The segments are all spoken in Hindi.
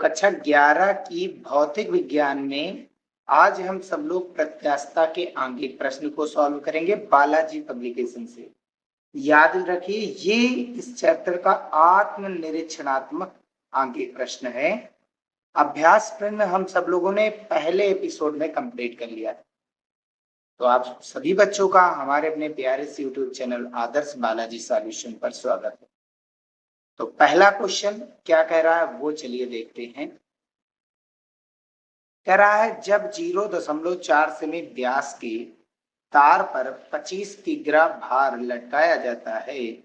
कक्षा 11 की भौतिक विज्ञान में आज हम सब लोग प्रत्यास्थता के आंगिक प्रश्न को सॉल्व करेंगे बालाजी पब्लिकेशन से। याद रखिए ये इस चैप्टर का आत्मनिरीक्षणात्मक आंगिक प्रश्न है। अभ्यास प्रश्न हम सब लोगों ने पहले एपिसोड में कंप्लीट कर लिया। तो आप सभी बच्चों का हमारे अपने प्यारे से यूट्यूब चैनल आदर्श बालाजी सॉल्यूशन पर स्वागत है। तो पहला क्वेश्चन क्या कह रहा है वो चलिए देखते हैं। कह रहा है जब 0.4 सेमी व्यास के तार पर 25 किग्रा भार लटकाया जाता है,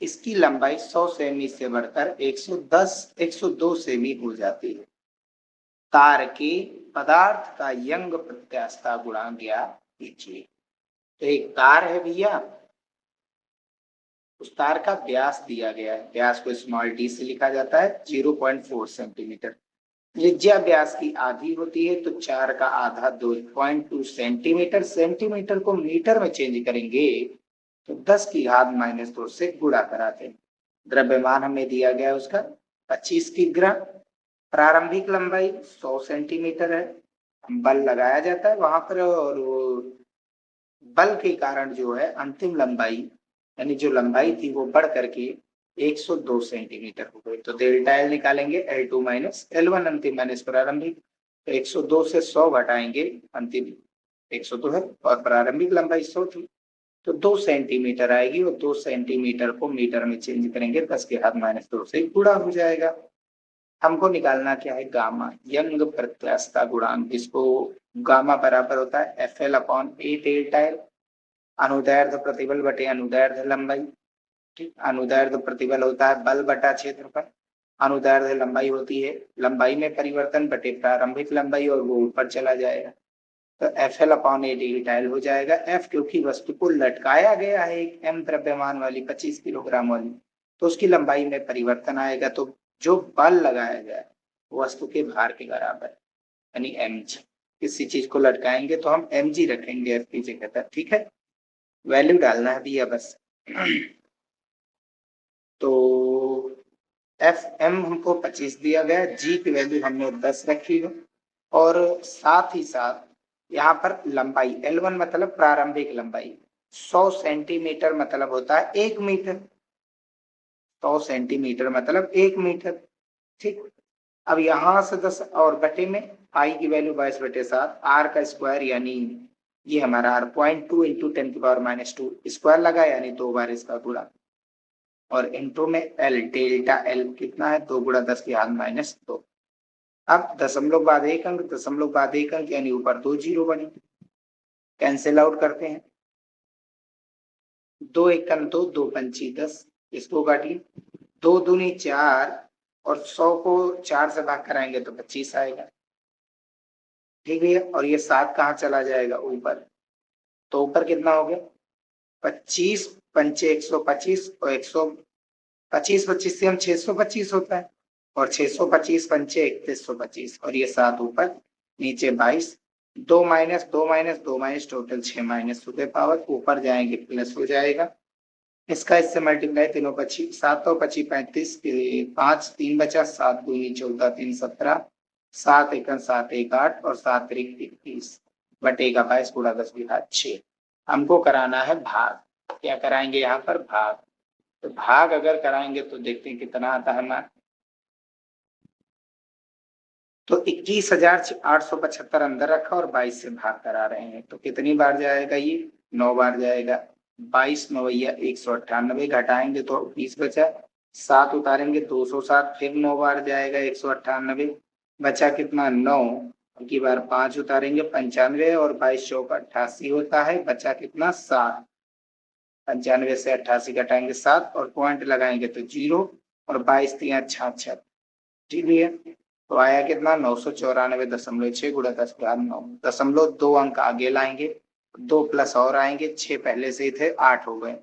इसकी लंबाई 100 सेमी से बढ़कर 102 सेमी हो जाती है। तार के पदार्थ का यंग प्रत्यास्थता गुणांक ज्ञात कीजिए। तो एक तार है भैया, उस तार का व्यास दिया गया है, व्यास को स्मॉल डी से लिखा जाता है 0.4 सेंटीमीटर। त्रिज्या व्यास की आधी होती है तो 4 का आधा 2.2 सेंटीमीटर। सेंटीमीटर को मीटर में चेंज करेंगे तो 10 की घात -2 से गुणा कराते हैं। द्रव्यमान हमें दिया गया है उसका 25 किग्रा। प्रारंभिक लंबाई 100 सेंटीमीटर है। बल लगाया जाता है वहां पर और बल के कारण जो है अंतिम लंबाई यानी जो लंबाई थी वो बढ़ करके 102 सेंटीमीटर हो गई। तो डेल्टा एल निकालेंगे L2 माइनस L1 अंतिम माइनस प्रारंभिक। तो 102 से 100 घटाएंगे, अंतिम 102 है और प्रारंभिक लंबाई 100 थी तो 2 सेंटीमीटर आएगी और 2 सेंटीमीटर को मीटर में चेंज करेंगे 10 के घात -2 से गुणा हो जाएगा। हमको निकालना क्या है गामा यंग प्रत्यास्थता गुणांक, जिसको गामा बराबर होता है FL/A डेल्टा एल। अनुदैर्ध्य प्रतिबल बटे अनुदैर्ध्य लंबाई। ठीक, अनुदैर्ध्य प्रतिबल होता है बल बटा क्षेत्रफल। अनुदैर्ध्य लंबाई होती है लंबाई में परिवर्तन बटे प्रारंभिक लंबाई और वो ऊपर चला जाएगा। तो FL/A डेल्टा एल हो जाएगा। F क्योंकि वस्तु को लटकाया गया है एक M द्रव्यमान वाली 25 किलोग्राम वाली, तो उसकी लंबाई में परिवर्तन आएगा। तो जो बल लगाया गया है वस्तु के भार के बराबर यानी mg। किसी चीज को लटकाएंगे तो हम mg रखेंगे F की जगह पर। ठीक है, वैल्यू डालना है भैया बस। तो FM हमको 25 दिया गया, G की वैल्यू हमने 10 रखी है और साथ ही साथ यहाँ पर लंबाई L1 मतलब प्रारंभिक लंबाई 100 सेंटीमीटर मतलब होता है 1 मीटर। 100 सेंटीमीटर मतलब 1 मीटर। ठीक, अब यहाँ से 10 और बटे में I की वैल्यू 22/7, R का स्क्वायर यानी ये हमारा R 0.2 इंटू 10⁻² स्क्वायर लगा यानी 2 बार इसका गुणा और इंटू में L डेल्टा L कितना है 2 गुणा 10 की घात -2। अब दशमलव बाद एक अंक, दशमलव बाद एक अंक यानी ऊपर 2 जीरो बने, कैंसिल आउट करते हैं। 2 एकम 2, 2 पंची 10, इसको काटिए। 2 दूनी 4 और 100 को 4 से भाग कराएंगे तो 25 आएगा। ठीक है, और ये 7 कहाँ चला जाएगा ऊपर, तो ऊपर कितना हो गया 25 पंचे 125 और 125 25 से हम 625 होता है और 625 पंचे 3125 और ये 7 ऊपर नीचे 22, 2 minus 2 minus 2 minus total 6 minus two power ऊपर जाएंगे प्लस हो जाएगा। इसका इससे मल्टीप्लाई तीनों 25 7 और 25 35 5 3 बचा 7 दूनी 14 3 17 7 एकम 7 1 8 और 7 3 21 बटे का 22 गुणा 10 की घात 6। हमको कराना है भाग। क्या कराएंगे यहाँ पर भाग। तो भाग अगर कराएंगे तो देखते हैं कितना आता है हमारा। तो 21,875 अंदर रखा और 22 से भाग करा रहे हैं तो कितनी बार जाएगा ये 9 बार जाएगा। 22 9 198 घटाएंगे तो 20 बचा, 7 उतारेंगे 207 फिर 9 बार जाएगा 198 बचा कितना 9 की बार 5 उतारेंगे 95 और 22 चौक 88 होता है बचा कितना 7। 95 से 88 घटाएंगे 7 और पॉइंट लगाएंगे तो 0 और 22 3 66। ठीक है, तो आया कितना 994.6 गुणा 10 के घात 9। 0.2 अंक आगे लाएंगे 2 प्लस और आएंगे 6 पहले से ही थे 8 हो गए।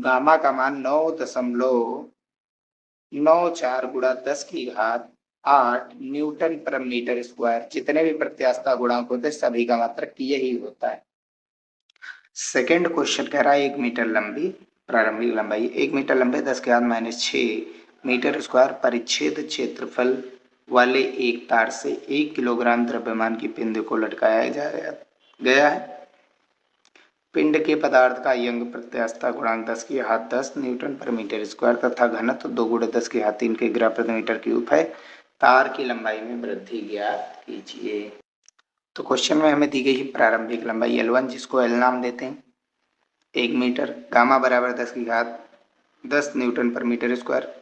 गामा का मान 9.94 गुणा 10 की घात 8 न्यूटन पर मीटर स्क्वायर। जितने भी प्रत्यास्थता गुणांक होते सभी का मात्रक यही होता है। सेकेंड क्वेश्चन कह रहा है 1 मीटर लंबी प्रारंभिक लंबाई 1 मीटर लंबे 10 के घात -6 मीटर स्क्वायर परिच्छेद क्षेत्रफल वाले एक तार से 1 किलोग्राम द्रव्यमान की पिंड को लटकाया गया है। पिंड के पदार्थ का यंग प्रत्यास्थता गुणांक 10 की घात 10 न्यूटन पर मीटर स्क्वायर तथा घनत्व 2 × 10 की घात 3 के ग्राम प्रति मीटर क्यूब है। तार की लंबाई में वृद्धि ज्ञात कीजिए। तो क्वेश्चन में हमें दी गई है प्रारंभिक लंबाई L1 जिसको L नाम देते हैं 1 मीटर, गामा बराबर 10 की घात 10 न्यूटन पर मीटर स्क्वायर,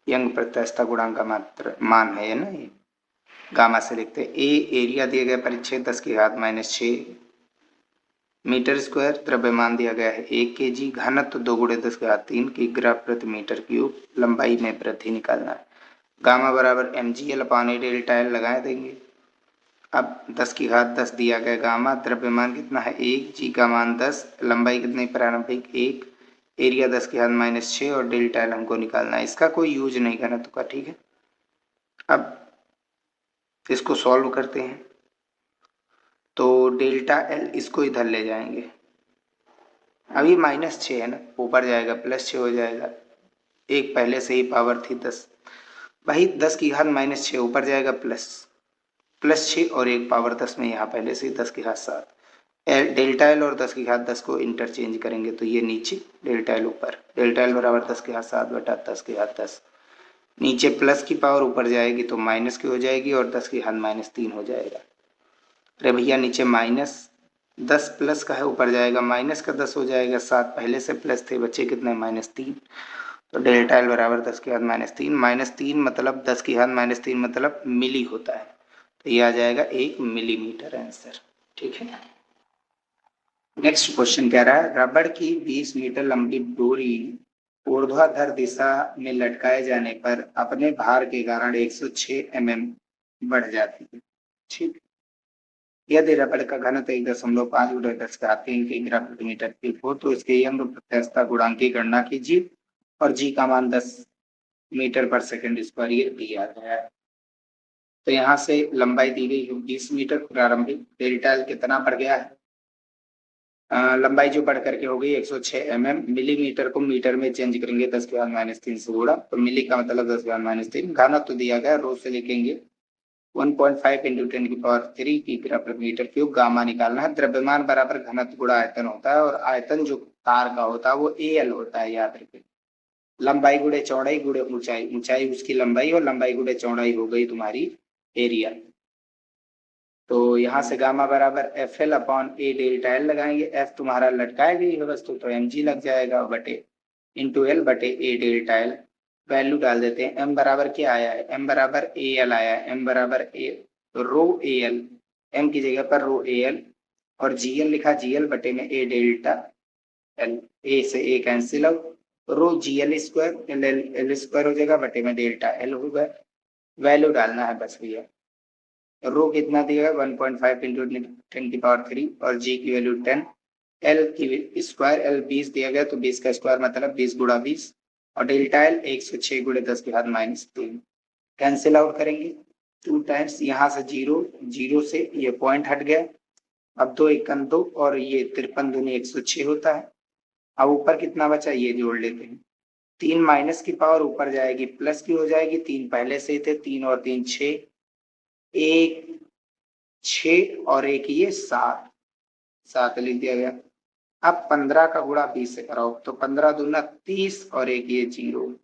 यंग प्रत्यास्थता गुणांक का मान है ना, ये गामा से लिखते हैं। ए एरिया दिया गया परिच्छेद 10 की घात -6 मीटर स्क्वायर, द्रव्यमान दिया गया है 1 kg, घनत्व 2 × 10 की घात 3 की ग्राम प्रति मीटर क्यूब, लंबाई में वृद्धि निकालना है। गामा बराबर mgl/a डेल्टा एल लगा देंगे। अब 10 की घात 10 दिया गया गामा, द्रव्यमान कितना है 1, जी का मान 10, लंबाई कितनी प्रारंभिक 1, एरिया 10 की घात -6 और डेल्टा एल हमको निकालना है। इसका कोई यूज नहीं करना तो का, ठीक है। अब इसको सॉल्व करते हैं तो डेल्टा एल इसको इधर ले जाएंगे। अभी -6 है ना, ऊपर जाएगा +6 हो जाएगा, एक पहले से ही पावर थी 10, भाई 10 की घात -6 ऊपर जाएगा +6 और एक पावर 10 में यहाँ पहले से ही 10 की घात 7, डेल्टा एल और 10 की घात 10 को इंटरचेंज करेंगे तो ये नीचे, डेल्टा एल ऊपर, डेल्टा एल बराबर 10 की घात 7 बटा 10 की घात 10, नीचे प्लस की पावर ऊपर जाएगी तो माइनस की हो जाएगी और 10 की घात -3 हो जाएगा। अरे भैया नीचे -10 प्लस का है, ऊपर जाएगा माइनस का 10 हो जाएगा, 7 पहले से प्लस थे, बच्चे कितने -3, तो डेल्टा एल बराबर 10 की घात -3 मतलब 10 की घात -3 मतलब मिली होता है, तो ये आ जाएगा 1 मिलीमीटर आंसर, ठीक है। नेक्स्ट क्वेश्चन कह रहा है रबड़ की 20 मीटर लंबी डोरी ऊर्ध्वाधर दिशा में लटकाए जाने पर अपने भार के कारण 106 mm बढ़ जाती है, ठीक। यदि रबड़ का घनत्व 1.5 × 10 की घात 3 के ग्राम प्रति मीटर क्यूब हो तो इसके यंग प्रत्यास्थता गुणांक की गणना कीजिए और जी का मान 10 मीटर पर सेकंड स्क्वायर ये दिया गया है। तो यहाँ से लंबाई दी गई है 20 मीटर प्रारंभिक, डेल्टा एल कितना बढ़ गया है, लंबाई जो बढ़ करके हो गई 106 mm, मिलीमीटर को मीटर में चेंज करेंगे 10 की घात -3 से गुणा, तो मिली का मतलब 10 की घात -3, घनत्व तो दिया गया रो से लिखेंगे 1.5 × 10⁻³ की ग्राम प्रति मीटर क्यूब, गामा निकालना है। द्रव्यमान बराबर घनत्व गुणा आयतन होता है और आयतन जो तार का होता है वो AL होता है, याद रखें। लंबाई गुणे चौड़ाई गुणे ऊंचाई, ऊंचाई उसकी लंबाई और लंबाई गुणे चौड़ाई हो गई तुम्हारी एरिया। तो यहाँ से गामा बराबर FL/A डेल्टा एल लगाएंगे, F तुम्हारा लटकाई गई है वस्तु तो mg लग जाएगा बटे इंटू एल बटे A डेल्टा एल, वैल्यू डाल देते हैं। m बराबर क्या आया है, m बराबर AL आया है, m बराबर रो AL, m की जगह पर रो AL और GL लिखा, GL बटे में A डेल्टा एल, A से A cancel out, rho GL square L square हो जाएगा बटे में डेल्टा एल होगा, वैल्यू डालना है बस भैया। रो कितना दिया है 1.5 × 10⁻³ और जी की वैल्यू 10, एल की स्क्वायर, एल 20 दिया गया तो 20 का स्क्वायर मतलब 20 × 20 और डेल्टा एल 106 × 10 की घात -3, कैंसिल आउट करेंगे 2 टाइम्स, यहाँ से 0 से ये पॉइंट हट गया, अब 2 × 1 2 और ये 53 दूनी 106 होता है। अब ऊपर कितना बचा ये जोड़ लेते हैं, 3 माइनस की पावर ऊपर जाएगी प्लस की हो जाएगी, 3 पहले से ही थे, 3 और 3 6, 1 6 और 1 ये 7 लिख दिया गया। अब 15 का गुणा 20 से कराओ तो 15 दूना 30 और 1 ये 0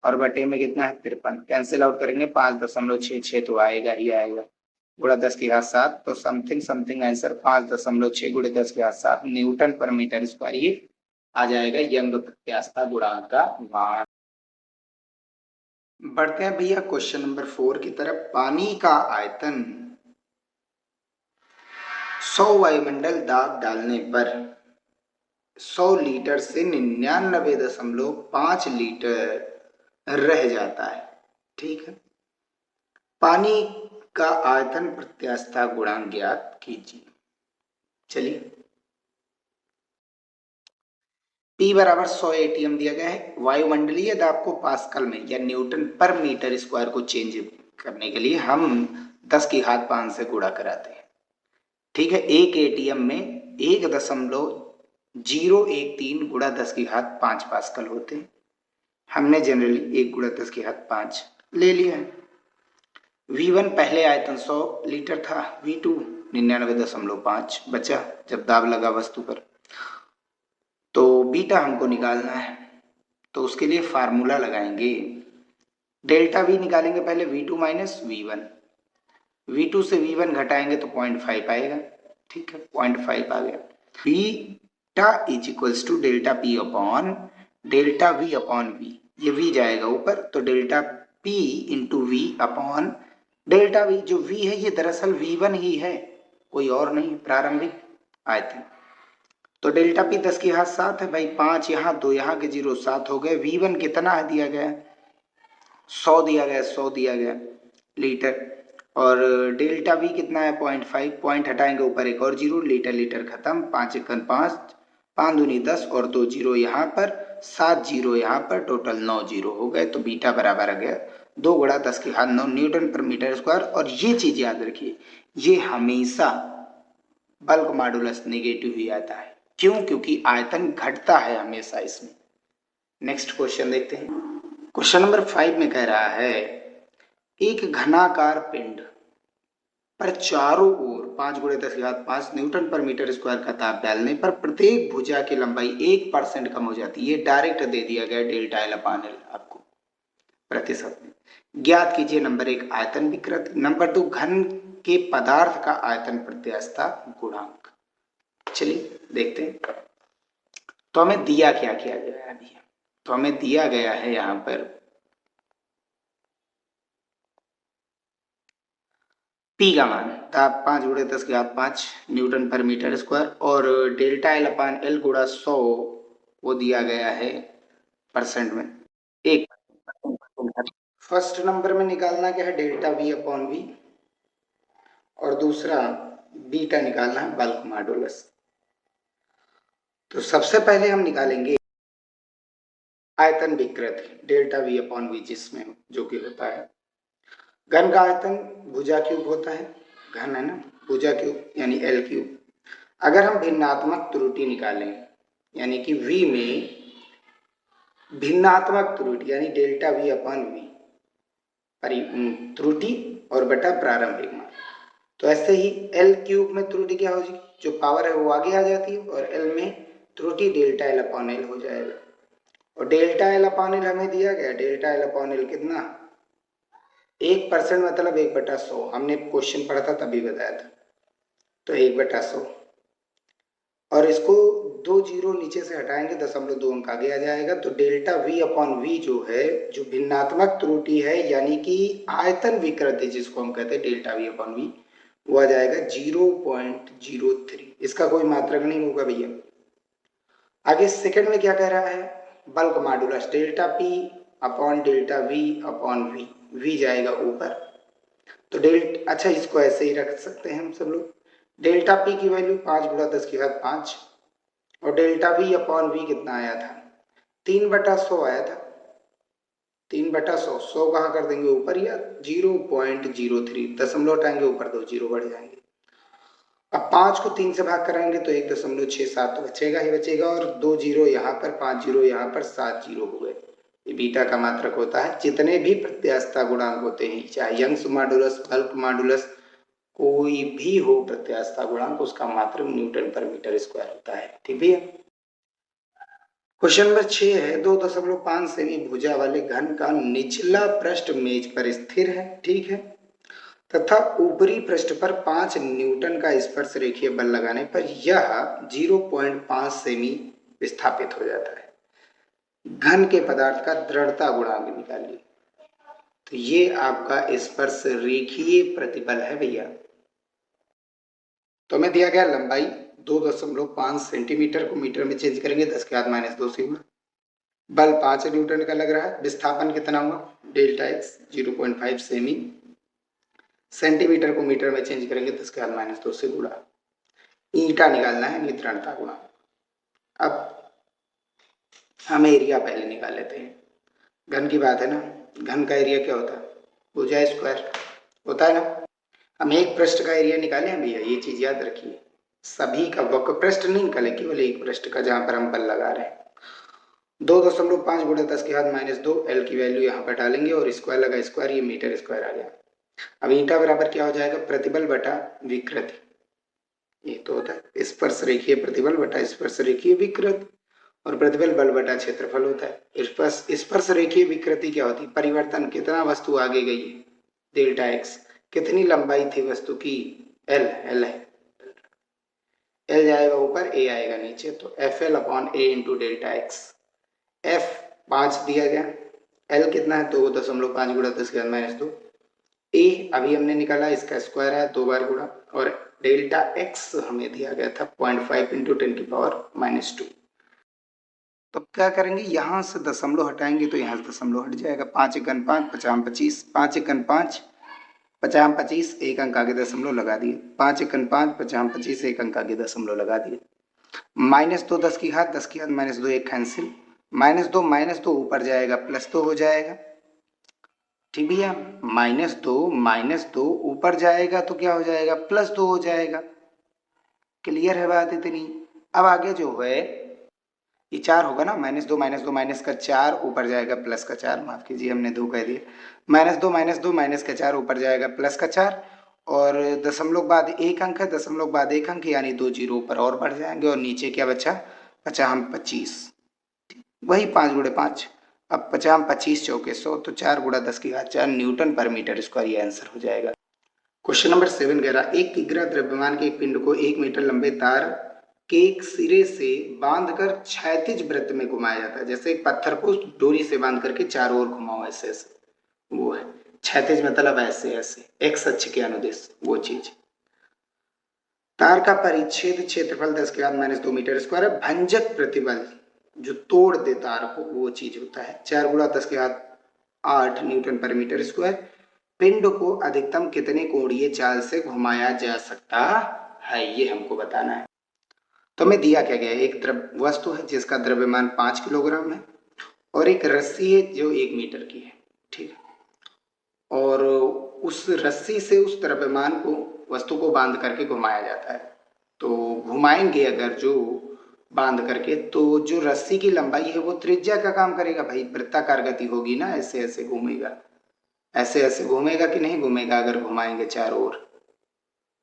और बटे में कितना है 53, कैंसिल आउट करेंगे 5.66 तो आएगा ही आएगा, गुणा 10 की घात 7, तो समथिंग आंसर 5.6 × 10 की घात 7 न्यूटन पर मीटर स्क्वायर ये आ जाएगा यंग प्रत्यास्थता गुणांक का मान। बढ़ते हैं भैया क्वेश्चन नंबर 4 की तरफ। पानी का आयतन 100 वायुमंडल दाब डालने पर 100 लीटर से 99.5 लीटर रह जाता है, ठीक है। पानी का आयतन प्रत्यास्थता गुणांक ज्ञात कीजिए। चलिए P बराबर 100 ATM दिया गया है, वायुमंडलीय दाब को पास्कल में या न्यूटन पर मीटर स्क्वायर को चेंज करने के लिए हम 10 की घात 5 से गुणा कराते हैं, ठीक है। 1 ATM में 1.013 गुणा 10 की घात 5 पास्कल होते हैं, हमने जनरली 1 × 10 की घात 5 ले लिया है। V1 पहले आयतन 100 लीटर था, V2 99.5 बचा जब दाब लगा वस्तु पर। तो बीटा हमको निकालना है, तो उसके लिए फार्मूला लगाएंगे। डेल्टा V निकालेंगे पहले, V2 माइनस V1, V2 से V1 घटाएंगे तो 0.5 आएगा, ठीक है 0.5 आ गया। Beta is equals to delta P upon delta V upon V, ये V जाएगा ऊपर, तो delta P into V upon delta V। जो V है ये दरअसल V1 ही है, कोई और नहीं, प्रारंभिक आयतन। तो डेल्टा P 10 की घात 7 है भाई, 5 यहाँ 2 यहाँ के 0 7 हो गए। V1 कितना है दिया गया, 100 दिया गया, 100 दिया गया लीटर। और डेल्टा V कितना है 0.5, पॉइंट हटाएंगे ऊपर एक और 0, लीटर लीटर खत्म, 5 एकन 5, 5 दूनी 10 और 2 0 यहाँ पर, 7 0 यहाँ पर, टोटल 9 0 हो गए। तो बीटा बराबर आ गया 2 गुणा 10 की घात 9 न्यूटन पर मीटर स्क्वायर। और ये चीज याद रखिए, ये हमेशा बल्क मॉडुलस नेगेटिव ही आता है। क्यों? क्योंकि आयतन घटता है हमेशा इसमें। नेक्स्ट क्वेश्चन देखते हैं। क्वेश्चन नंबर 5 में कह रहा है एक घनाकार पिंड पर चारों ओर 5 गुणे 10 की घात 5 न्यूटन पर मीटर स्क्वायर का दाब डालने पर प्रत्येक भुजा की लंबाई 1% कम हो जाती है। ये डायरेक्ट दे दिया गया डेल्टा एल अपान एल आपको प्रतिशत में। ज्ञात कीजिए नंबर 1 आयतन विकृत, नंबर 2 घन के पदार्थ का आयतन प्रत्यास्थता गुणांक। चलिए देखते हैं। तो हमें दिया क्या किया गया है अभी, तो हमें दिया गया है यहाँ पर P का मान दाब 5 गुणे 10 की घात 5 न्यूटन पर मीटर स्क्वायर, और डेल्टा एल अपान एल गुणा 100 वो दिया गया है परसेंट में, 1%। फर्स्ट नंबर में निकालना क्या है, डेल्टा V अपॉन V, और दूसरा बीटा निकालना है बल्क मॉडुलस। तो सबसे पहले हम निकालेंगे आयतन विकृत डेल्टा V अपॉन V, जिसमें जो कि होता है घन का आयतन भुजा क्यूब होता है, घन है ना, भुजा क्यूब यानी L क्यूब। अगर हम भिन्नात्मक त्रुटि निकालें, यानी कि V में भिन्नात्मक त्रुटि यानी डेल्टा V अपॉन V, त्रुटि और बटा प्रारंभिक मान, तो ऐसे ही L क्यूब में त्रुटि क्या होगी, जो पावर है वो आगे आ जाती है, और L में त्रुटि डेल्टा L अपॉन L हो जाएगा। और डेल्टा L अपॉन L हमें दिया गया, डेल्टा L अपॉन L कितना, 1% मतलब 1/100, हमने क्वेश्चन पढ़ा था तभी बताया था, तो 1/100। और इसको 2 0 नीचे से हटाएंगे, 0.2 अंक आगे आ जाएगा। तो डेल्टा V अपॉन V जो है, जो भिन्नात्मक त्रुटि है यानी कि आयतन विकृति जिसको हम कहते हैं डेल्टा V अपॉन V, वो आ जाएगा 0.03। इसका कोई मात्रक नहीं होगा भैया। आगे सेकंड में क्या कह रहा है, bulk modulus delta P upon delta V upon V, V जाएगा ऊपर। तो अच्छा इसको ऐसे ही रख सकते हैं हम सब लोग। डेल्टा P की वैल्यू 5 गुणा 10 की घात 5, और डेल्टा V अपॉन V कितना आया था, 3/100 आया था, 3/100। 100 कहाँ कर देंगे ऊपर, या 0.03, दशमलव हटाएंगे ऊपर 2 0 बढ़ जाएंगे। अब 5 को 3 से भाग कराएंगे तो 1.67 तो बचेगा ही बचेगा, और 2 0 यहाँ पर, 5 0 यहाँ पर, 7 0 हो गए। ये बीटा का मात्रक होता है। जितने भी प्रत्यास्थता गुणांक होते हैं, चाहे यंग्स मॉडुलस, बल्क मॉडुलस, कोई भी हो प्रत्यास्थता गुणांक, उसका मात्रक न्यूटन पर मीटर स्क्वायर होता है। ठीक है। क्वेश्चन नंबर 6 है 2.5 सेमी भुजा वाले घन का निचला पृष्ठ मेज पर स्थिर है, ठीक है, तथा ऊपरी पृष्ठ पर 5 न्यूटन का स्पर्श रेखीय बल लगाने पर यह 0.5 सेमी विस्थापित हो जाता है। घन के पदार्थ का दृढ़ता गुणांक निकालिए। तो ये आपका स्पर्श रेखीय प्रतिबल है भैया। तो हमें दिया गया लंबाई 2.5 सेंटीमीटर को मीटर में चेंज करेंगे 10 की घात -2 से। बल 5 न्यूटन का लग रहा है। विस्थापन कितना हुआ, डेल्टा एक्स 0.5 सेमी, सेंटीमीटर को मीटर में चेंज करेंगे 10 की घात -2 से गुणा। ईटा निकालना है, नितरणता गुणा। अब हम एरिया पहले निकाल लेते हैं। घन की बात है ना, घन का एरिया क्या होता है, भुजा स्क्वायर होता है ना। हम एक पृष्ठ का एरिया निकाले हैं भैया, ये चीज याद रखिए। सभी का वक्र पृष्ठ नहीं निकाले, केवल एक पृष्ठ का जहां पर हम बल लगा रहे हैं। 2.5 गुणे 10 की घात -2, एल की वैल्यू यहाँ पर डालेंगे और स्क्वायर लगा स्क्वायर, ये मीटर स्क्वायर आ गया। अब ईटा बराबर क्या हो जाएगा, प्रतिबल बटा विकृति। ये तो होता है स्पर्श रेखीय प्रतिबल बटा स्पर्श रेखीय विकृति, और प्रतिबल बल बटा क्षेत्रफल होता है। स्पर्श रेखीय विकृति क्या होती है, परिवर्तन, कितना वस्तु आगे गई है, डेल्टा एक्स, कितनी लंबाई थी वस्तु की, एल, एल है, एल जाएगा ऊपर, ए आएगा नीचे, तो एफ एल अपॉन ए इंटू डेल्टा एक्स। एफ 5 दिया गया, एल कितना है 2.5 गुणा 10⁻², ए अभी हमने निकाला, इसका स्क्वायर है 2 बार गुणा, और डेल्टा एक्स हमें दिया गया था 0.5 इंटू 10⁻²। तो क्या करेंगे, यहाँ से दशमलव हटाएंगे तो यहाँ से दशमलव हट जाएगा, 5 एकन 5, 50 25, 5 एकन 5, 50 25, एक अंक आगे दशमलव लगा दिए, 5 एकन 5, 50 25, एक अंक आगे दशमलव लगा दिए। -2 10 की घात, 10 की घात -2 एक कैंसिल, -2 ऊपर जाएगा प्लस तो हो जाएगा, ठीक भैया, -2 ऊपर जाएगा तो क्या हो जाएगा, +2 हो जाएगा। क्लियर है बात इतनी। अब आगे जो है ये 4 होगा ना, -2 माइनस का 4 ऊपर जाएगा प्लस का 4, माफ कीजिए हमने 2 कह दिया, -2 माइनस का 4 ऊपर जाएगा प्लस का 4, और दशमलव बाद एक अंक है, दशमलव बाद एक अंक, यानी 2 जीरो ऊपर और बढ़ जाएंगे, और नीचे क्या बचा, 50 25, वही 5 गुणे 5, अब 50 25 चौके 100, तो 4 गुणा 10 की घात 4 न्यूटन पर मीटर स्क्वायर, ये आंसर हो जाएगा। क्वेश्चन नंबर 7 कह रहा, एक किग्रा द्रव्यमान के एक पिंड को 1 मीटर लंबे तार के एक सिरे से बांधकर क्षैतिज वृत्त में घुमाया जाता है। जैसे एक पत्थर को डोरी से बांध करके चारों ओर घुमाओ, ऐसे ऐसे, वो है क्षैतिज, मतलब ऐसे ऐसे एक्स अक्ष के अनुदेश, वो चीज। तार का परिच्छेद क्षेत्रफल 10⁻² मीटर स्क्वायर है। भंजक प्रतिबल जो तोड़ दे तार को, वो चीज होता है 4 गुणा 10⁸ न्यूटन पर मीटर स्क्वायर। पिंड को अधिकतम कितने कोणीय चाल से घुमाया जा सकता है, ये हमको बताना है। तो हमें दिया क्या गया है, एक वस्तु है जिसका द्रव्यमान 5 किलोग्राम है, और एक रस्सी है जो 1 मीटर की है, ठीक है, और उस रस्सी से उस द्रव्यमान को, वस्तु को बांध करके घुमाया जाता है। तो घुमाएंगे अगर जो बांध करके, तो जो रस्सी की लंबाई है वो त्रिज्या का काम करेगा भाई, वृत्ताकार गति होगी ना, ऐसे ऐसे घूमेगा, ऐसे ऐसे घूमेगा कि नहीं घूमेगा, अगर घुमाएंगे चारों ओर,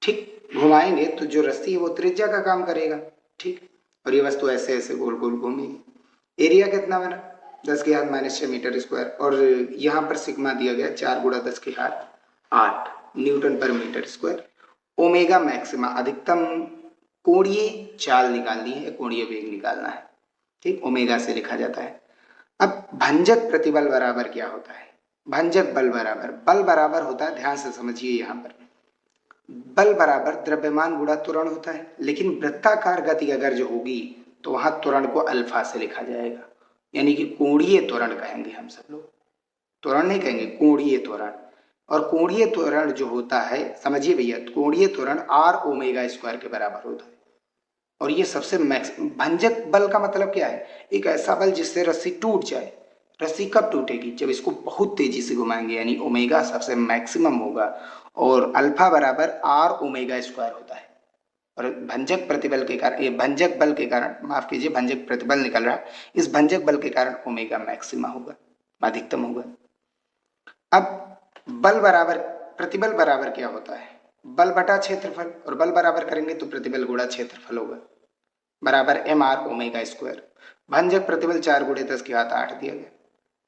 ठीक, घुमाएंगे तो जो रस्सी है वो त्रिज्या का काम करेगा, ठीक, और ये वस्तु ऐसे ऐसे गोल गोल घूमेगी। एरिया कितना बना, 10⁻6 मीटर स्क्वायर, और यहाँ पर सिग्मा दिया गया 4 गुणा 10⁸ न्यूटन पर मीटर स्क्वायर। ओमेगा मैक्सिमा, अधिकतम कोणीय चाल निकालनी है, कोणीय वेग निकालना है, ठीक, ओमेगा से लिखा जाता है। अब भंजक प्रतिबल बराबर क्या होता है, भंजक बल बराबर होता है, ध्यान से समझिए, यहाँ पर बल बराबर द्रव्यमान गुणा त्वरण होता है, लेकिन वृत्ताकार गति अगर जो होगी तो वहां त्वरण को अल्फा से लिखा जाएगा, यानी कि कोणीय त्वरण कहेंगे हम सब लोग, त्वरण नहीं कहेंगे, कोणीय त्वरण। और कोणीय त्वरण जो होता है, समझिए भैया, कोणीय त्वरण r ओमेगा स्क्वायर के बराबर होता है, और ये सबसे भंजक बल का मतलब क्या है, एक ऐसा बल जिससे रस्सी टूट जाए। रस्सी कब टूटेगी, जब इसको बहुत तेजी से घुमाएंगे, यानी ओमेगा सबसे मैक्सिमम होगा, और अल्फा बराबर r ओमेगा स्क्वायर होता है। और भंजक प्रतिबल के कारण, ये भंजक बल के कारण, माफ कीजिए, भंजक प्रतिबल निकल रहा है, इस भंजक बल के कारण ओमेगा मैक्सिमा होगा, अधिकतम होगा। अब बल बराबर प्रतिबल बराबर क्या होता है, बल बटा क्षेत्रफल, और बल बराबर करेंगे तो प्रतिबल गुणा क्षेत्रफल होगा, बराबर mr ओमेगा स्क्वायर। भंजक प्रतिबल 4 गुणे 10⁸ दिया गया,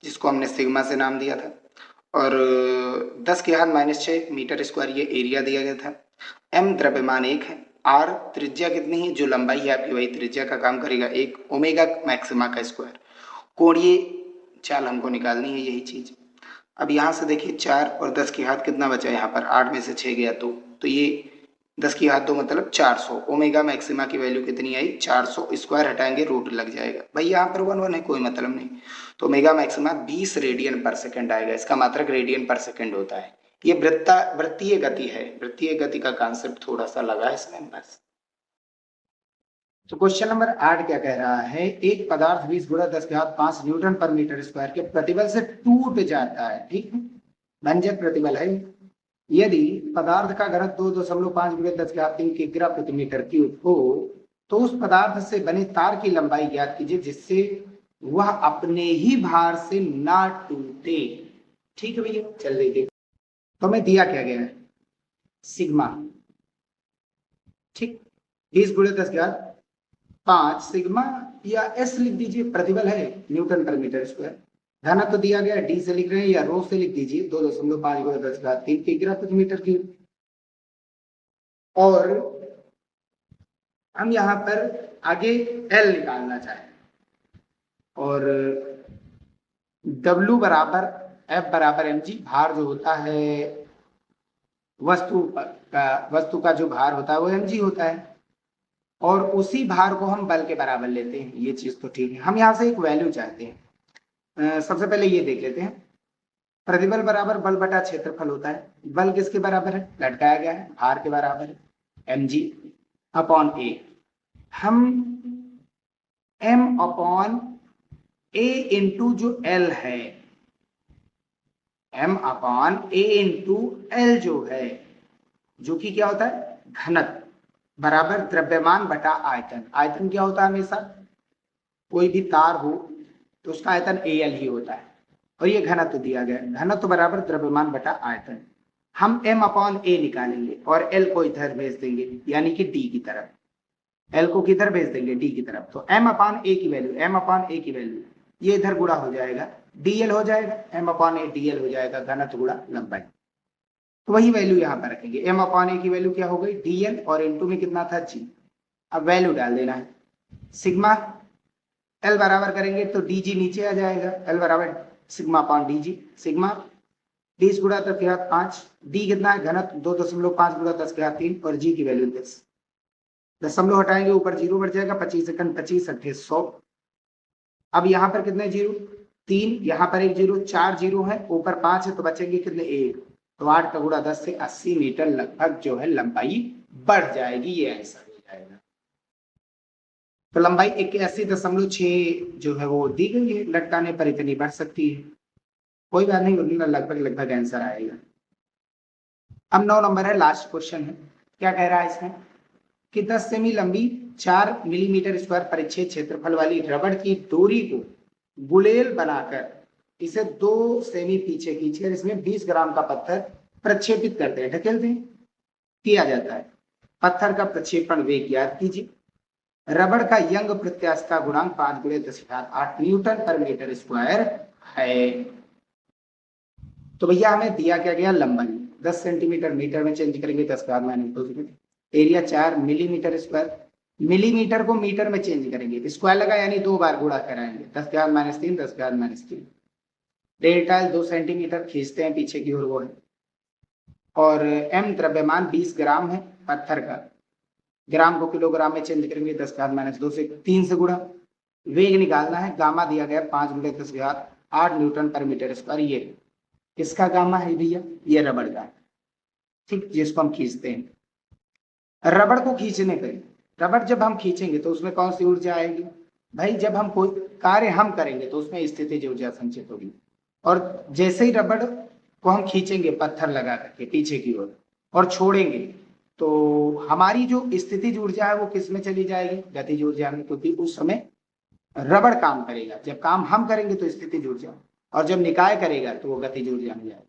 जिसको हमने सिग्मा से नाम दिया था, और 10⁻⁻6 मीटर स्क्वायर ये एरिया दिया गया था। m द्रव्यमान 1 है, r त्रिज्या कितनी है, जो लंबाई है आपकी वही त्रिज्या का काम करेगा, 1 ओमेगा मैक्सिमा का स्क्वायर। कोणीय चाल हमको निकालनी है, यही चीज। अब यहाँ से देखिए 4 और 10 की घात कितना बचा, यहाँ पर 8 में से 6 गया, तो ये 10 की घात 2 मतलब 400। ओमेगा मैक्सिमा की वैल्यू कितनी आई, 400, स्क्वायर हटाएंगे रूट लग जाएगा भाई, यहाँ पर 1 1 है, कोई मतलब नहीं, तो ओमेगा मैक्सिमा 20 रेडियन पर सेकंड आएगा, इसका मात्रक रेडियन पर सेकंड होता है। ये वृत्तीय गति है, वृत्तीय गति का कॉन्सेप्ट थोड़ा सा लगा इसमें बस। तो क्वेश्चन नंबर 8 क्या कह रहा है, एक पदार्थ 20 गुणा 10⁵ न्यूटन पर मीटर स्क्वायर के प्रतिबल से टूट जाता है, ठीक, भंजक प्रतिबल है। यदि पदार्थ का घनत्व 2.5 गुणे 10⁻³ किग्रा प्रति मीटर क्यूब हो, तो उस पदार्थ से बने तार की लंबाई ज्ञात कीजिए जिससे वह अपने ही भार से ना टूटे। ठीक है भैया, चल देखिए, तो हमें दिया क्या गया है, सिग्मा, ठीक, 20 गुणे 10⁵ सिग्मा या एस लिख दीजिए, प्रतिबल है न्यूटन पर मीटर स्क्वायर। घनत्व तो दिया गया डी से लिख रहे हैं या रो से लिख दीजिए, 2.5 गुणे 10⁵ किग्रा प्रति मीटर क्यूब। और हम यहाँ पर आगे एल निकालना चाहें, और W बराबर F बराबर mg, भार जो होता है वस्तु का जो भार होता है वो mg होता है, और उसी भार को हम बल के बराबर लेते हैं, ये चीज तो ठीक है। हम यहाँ से एक वैल्यू चाहते हैं, सबसे पहले ये देख लेते हैं, प्रतिबल बराबर बल बटा क्षेत्रफल होता है। बल किसके बराबर है, लटकाया गया है, भार के बराबर है mg अपॉन a। हम m अपॉन a इंटू जो l है, m upon a into l जो है, जो कि क्या होता है घनत्व, बराबर द्रव्यमान बटा आयतन। आयतन क्या होता है, हमेशा कोई भी तार हो तो उसका आयतन AL ही होता है, और ये घनत्व दिया गया है, घनत्व बराबर द्रव्यमान बटा आयतन। हम m अपॉन a निकालेंगे और l को इधर भेज देंगे, यानी कि d की तरफ। l को किधर भेज देंगे, d की तरफ। तो m अपॉन a की वैल्यू, m अपॉन a की वैल्यू ये इधर गुणा हो जाएगा, dl हो जाएगा, m अपॉन a dl हो जाएगा, घनत्व गुणा लंबाई। तो वही वैल्यू यहाँ पर रखेंगे, m अपॉन a की वैल्यू क्या हो गई dl, और इनटू में कितना था g। अब वैल्यू डाल देना है, सिग्मा l बराबर करेंगे तो dg नीचे आ जाएगा, l बराबर सिग्मा अपॉन dg। सिग्मा 20 गुणा 10⁵ d कितना है घनत्व 2.5 गुणा 10⁵, और g की वैल्यू 10। दशमलव हटाएंगे ऊपर जीरो बढ़ जाएगा, 25 सेकंड 25 अट्ठे 100। अब यहाँ पर कितने जीरो, 3, यहाँ पर एक जीरो, 4 जीरो है, ऊपर 5 है, तो बचेंगे कितने 1। तो 8 का गुणा 10 से 80 मीटर लगभग जो है लंबाई बढ़ जाएगी, ये आंसर हो जाएगा। तो लंबाई 81.6 जो है वो दी गई है, लटकाने पर इतनी बढ़ सकती है, कोई बात नहीं, लगभग लगभग आंसर आएगा। अब 9 नंबर है, लास्ट क्वेश्चन है। क्या कह रहा है इसमें कि 10 सेमी लंबी 4 मिलीमीटर स्क्वायर परिच्छेद क्षेत्रफल वाली रबड़ की डोरी को गुलेल बनाकर इसे 2 सेमी पीछे खींचकर इसमें 20 ग्राम का पत्थर प्रक्षेपित करते हैं, ढकेलते हैं, किया जाता है। पत्थर का प्रक्षेपण वेग ज्ञात कीजिए। रबड़ का यंग प्रत्यास्थता गुणांक 5 गुणे 10⁸ न्यूटन पर मीटर स्क्वायर है। तो भैया हमें दिया क्या गया, लंबाई 10 सेंटीमीटर, मीटर में चेंज करेंगे 10⁻²। एरिया 4 मिलीमीटर स्क्वायर, मिलीमीटर को मीटर में चेंज करेंगे, स्क्वायर लगा यानी 2 बार गुणा कराएंगे, 10⁻³ 10⁻³ डेल्टा 2 सेंटीमीटर खींचते हैं पीछे की ओर वो है, और m द्रव्यमान 20 ग्राम है पत्थर का, ग्राम को किलोग्राम में चेंज करेंगे 10⁻² से 3 से गुणा। वेग निकालना है, गामा दिया गया 5 गुणे 10⁸ न्यूटन पर मीटर स्क्वायर। ये किसका गामा है भैया, ये रबड़ का, ठीक, जिसको हम खींचते हैं। रबड़ को खींचने पर, रबड़ जब हम खींचेंगे तो उसमें कौन सी ऊर्जा आएगी भाई, जब हम कोई कार्य हम करेंगे तो उसमें स्थितिज ऊर्जा संचित होगी, और जैसे ही रबड़ को हम खींचेंगे पत्थर लगा करके पीछे की ओर और छोड़ेंगे, तो हमारी जो स्थितिज ऊर्जा है वो किस में चली जाएगी, गतिज ऊर्जा में, क्योंकि उस समय रबड़ काम करेगा। जब काम हम करेंगे तो स्थितिज ऊर्जा, और जब निकाय करेगा तो वो गतिज ऊर्जा में जाएगी।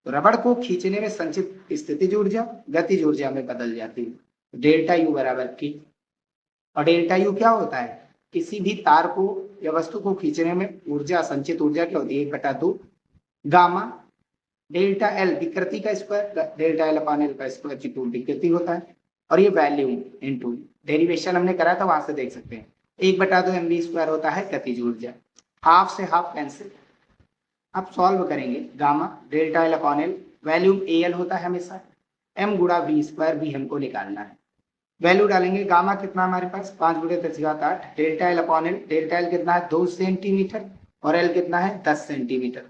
तो रबड़ को खींचने में संचित स्थितिज ऊर्जा गतिज ऊर्जा में बदल जाती है, डेल्टा यू बराबर की। और डेल्टा यू क्या होता है, किसी भी तार को या वस्तु को खींचने में ऊर्जा, संचित ऊर्जा क्या होती है, 1/2 गामा डेल्टा एल विकृति का square, delta L upon L का स्क्वायर जी विकृति होता है, और ये वैल्यू इनटू डेरिवेशन हमने करा था, वहां से देख सकते हैं। 1/2 mv स्क्वायर होता है गतिज ऊर्जा, हाफ से हाफ कैंसिल। अब सॉल्व करेंगे, gamma delta L upon L, volume L होता है हमेशा, m गुणा v स्क्वायर भी हमको निकालना है। वैल्यू डालेंगे, गामा कितना हमारे पास 5 गुणे 10⁸, delta L upon L, delta L कितना है 2 सेंटीमीटर, और एल कितना है 10 सेंटीमीटर।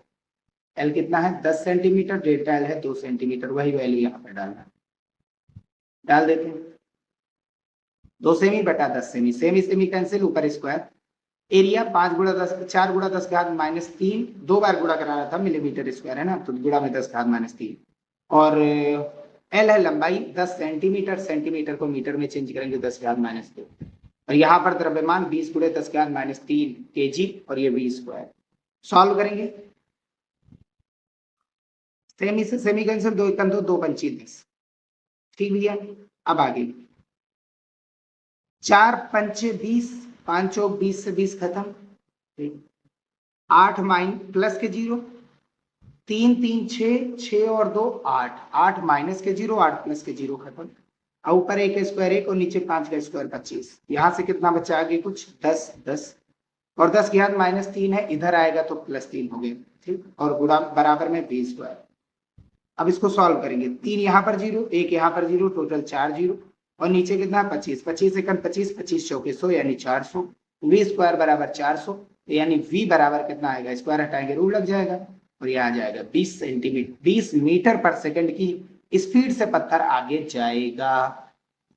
एल कितना है 10 सेंटीमीटर, डेल्टा एल है 2 सेंटीमीटर, वही वैल्यू यहाँ पर डालना है। डाल देते हैं, 2 सेमी बटा 10 सेमी, सेमी सेमी कैंसिल, ऊपर स्क्वायर। एरिया 5 गुणा 10 4 गुणा 10⁻³ 2 बार गुणा कराना था, मिलीमीटर स्क्वायर है ना, तो गुणा में 10⁻³। और एल है लंबाई 10 सेंटीमीटर, सेंटीमीटर को मीटर में चेंज करेंगे 10⁻²। और यहाँ पर द्रव्यमान 20 गुणे 10⁻³ kg, और ये v स्क्वायर। सॉल्व करेंगे, सेमी से सेमी कैंसिल, 2 एकम 2, 2 पंची 10। ठीक भैया, अब आगे 4 पंचे 20, 5 चौक 20 से 20 खत्म। 8 माइन प्लस के 0, 3 3 6, 6 और 2 8, 8 माइनस के 0, 8 प्लस के 0 खत्म। और ऊपर 1 स्क्वायर 1 और नीचे 5 का स्क्वायर 25। यहाँ से कितना बचा आगे कुछ 10 10 और 10 के बाद -3 है, इधर आएगा तो +3 हो गया। ठीक, और गुणा बराबर में b स्क्वायर। अब इसको सॉल्व करेंगे, 3 यहाँ पर 0, 1 यहाँ पर 0, टोटल 4 0 और नीचे कितना 25, 25 एकम 25, 25 चौके 100 यानी 400। v स्क्वायर बराबर 400, यानी v बराबर कितना आएगा, स्क्वायर हटाएंगे रूल लग जाएगा और ये आ जाएगा 20 सेंटीमीटर, 20 मीटर पर सेकंड की स्पीड से पत्थर आगे जाएगा।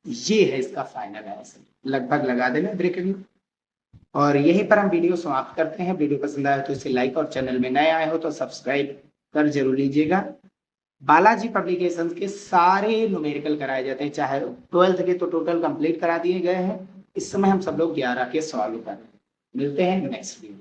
ये है इसका फाइनल आंसर, लगभग लगा देना ब्रैकेट में। और यहीं पर हम वीडियो समाप्त करते हैं। वीडियो पसंद आया तो इसे लाइक और चैनल में नए आए हो तो सब्सक्राइब कर जरूर लीजिएगा। बालाजी पब्लिकेशंस के सारे न्यूमेरिकल कराए जाते हैं, चाहे 12th के तो टोटल कंप्लीट करा दिए गए हैं। इस समय हम सब लोग 11 के सॉल्व कर रहे हैं। मिलते हैं नेक्स्ट वीडियो।